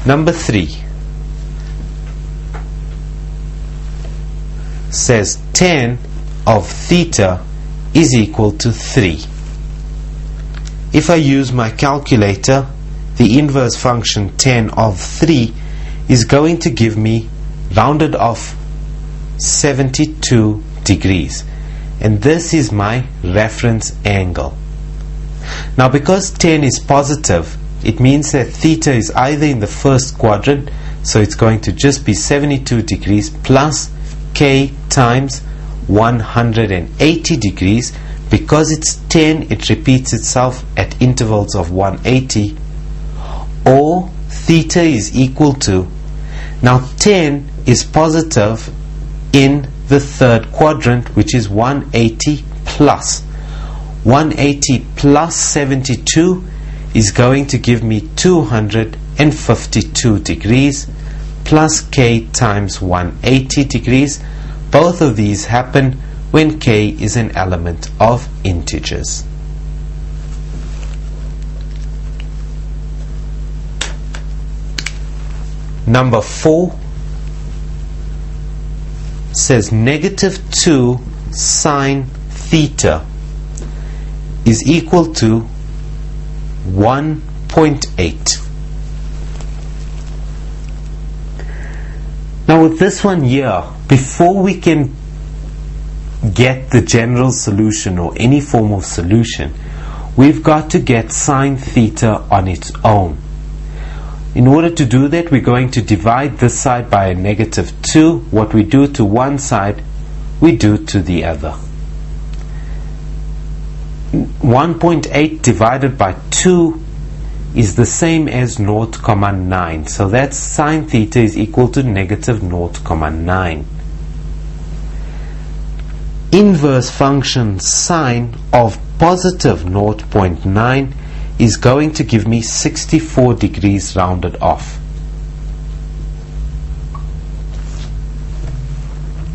Number 3 says tan of theta is equal to 3. If I use my calculator, the inverse function tan of 3 is going to give me, rounded off, 72 degrees. And this is my reference angle. Now because tan is positive, it means that theta is either in the first quadrant, so it's going to just be 72 degrees plus k times 180 degrees. Because it's 10, it repeats itself at intervals of 180, or theta is equal to, now 10 is positive in the third quadrant, which is 180 plus 72 is going to give me 252 degrees plus k times 180 degrees. Both of these happen when k is an element of integers. Number 4 says negative 2 sine theta is equal to 1.8. Now with this one here, before we can get the general solution or any form of solution, we've got to get sine theta on its own. In order to do that, we're going to divide this side by a negative 2. What we do to one side, we do to the other. 1.8 divided by 2 is the same as 0.9. So that's sine theta is equal to negative 0.9. Inverse function sine of positive 0.9 is going to give me 64 degrees rounded off.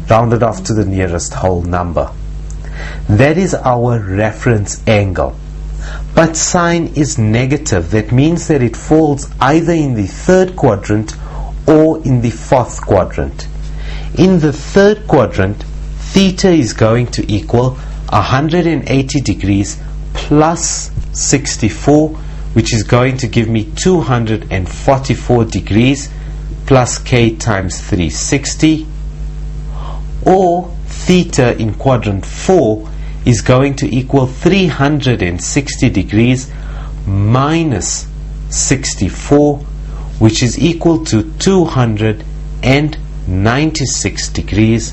Rounded off to the nearest whole number. That is our reference angle. But sine is negative. That means that it falls either in the third quadrant or in the fourth quadrant. In the third quadrant, theta is going to equal 180 degrees plus 64, which is going to give me 244 degrees plus k times 360, or theta in quadrant 4 is going to equal 360 degrees minus 64, which is equal to 296 degrees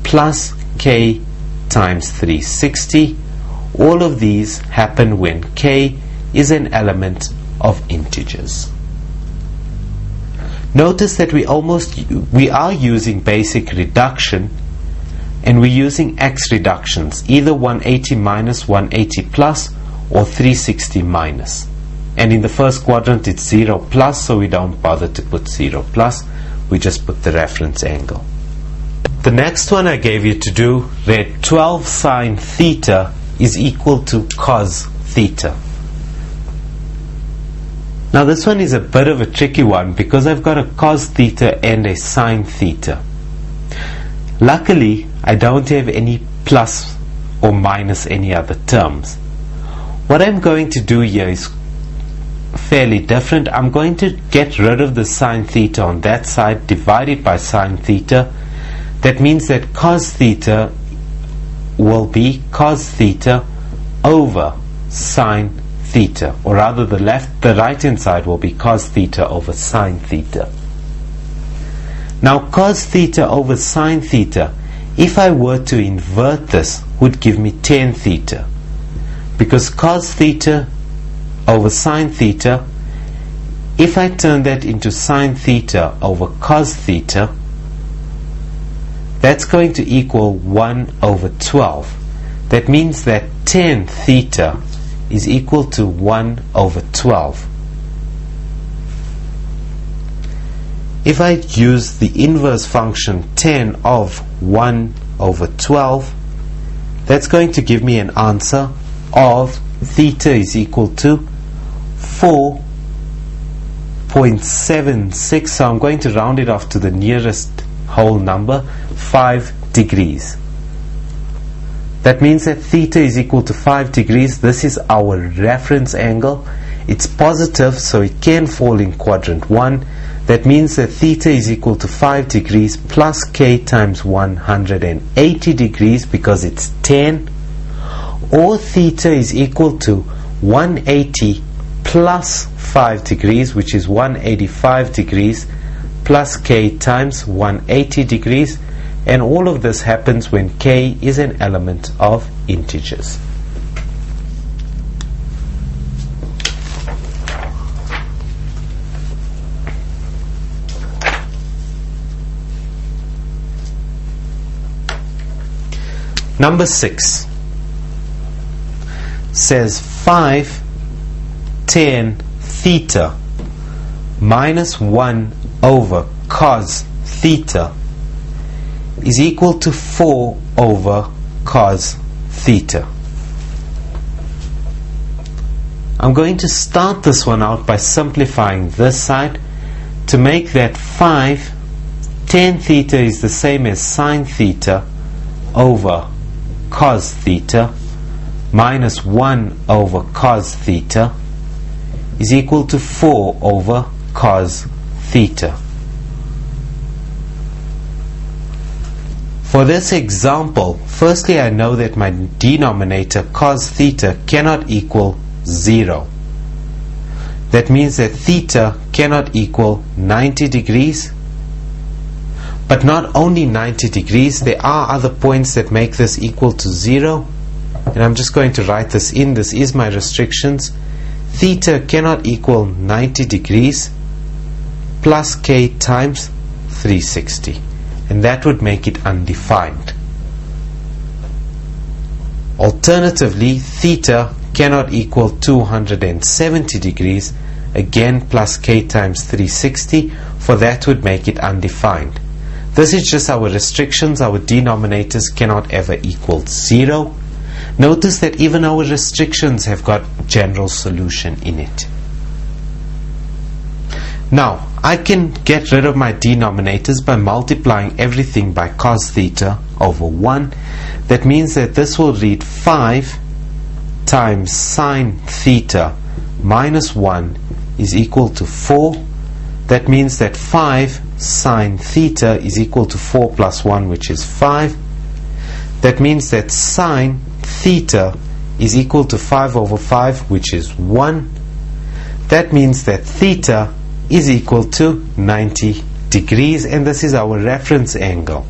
plus k times 360. All of these happen when k is an element of integers. Notice that we are using basic reduction, and we're using x reductions, either 180 minus, 180 plus, or 360 minus. And in the first quadrant it's 0 plus, so we don't bother to put 0 plus, we just put the reference angle. The next one I gave you to do read 12 sine theta is equal to cos theta. Now this one is a bit of a tricky one because I've got a cos theta and a sine theta. Luckily, I don't have any plus or minus any other terms. What I'm going to do here is fairly different. I'm going to get rid of the sine theta on that side, divide it by sine theta. That means that cos theta will be cos theta over sine theta, or rather the right hand side will be cos theta over sine theta. Now cos theta over sine theta, if I were to invert this, would give me tan theta, because cos theta over sine theta, if I turn that into sine theta over cos theta, that's going to equal 1 over 12. That means that tan theta is equal to 1 over 12. If I use the inverse function tan of 1 over 12, that's going to give me an answer of theta is equal to 4 0.76, so I'm going to round it off to the nearest whole number, 5 degrees. That means that theta is equal to 5 degrees. This is our reference angle. It's positive, so it can fall in quadrant 1. That means that theta is equal to 5 degrees plus k times 180 degrees because it's 10, or theta is equal to 180 plus 5 degrees, which is 185 degrees, plus k times 180 degrees, and all of this happens when k is an element of integers. Number 6 says 5 tan theta minus 1 over cos theta is equal to 4 over cos theta. I'm going to start this one out by simplifying this side to make that 5 tan theta is the same as sine theta over cos theta minus 1 over cos theta is equal to 4 over cos theta. For this example, firstly I know that my denominator cos theta cannot equal 0. That means that theta cannot equal 90 degrees. But not only 90 degrees, there are other points that make this equal to 0. And I'm just going to write this in. This is my restrictions. Theta cannot equal 90 degrees plus k times 360. And that would make it undefined. Alternatively, theta cannot equal 270 degrees. Again, plus k times 360. For that would make it undefined. This is just our restrictions. Our denominators cannot ever equal 0. Notice that even our restrictions have got general solution in it. Now, I can get rid of my denominators by multiplying everything by cos theta over 1. That means that this will read 5 times sine theta minus 1 is equal to 4. That means that 5 sine theta is equal to 4 plus 1, which is 5. That means that sine theta is equal to 5 over 5, which is 1. That means that theta is equal to 90 degrees, and this is our reference angle.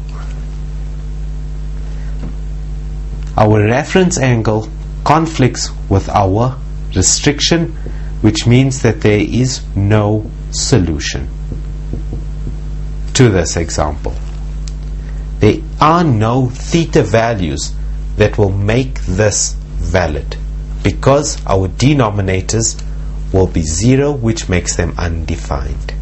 Our reference angle conflicts with our restriction, which means that there is no solution to this example. There are no theta values that will make this valid because our denominators will be 0, which makes them undefined.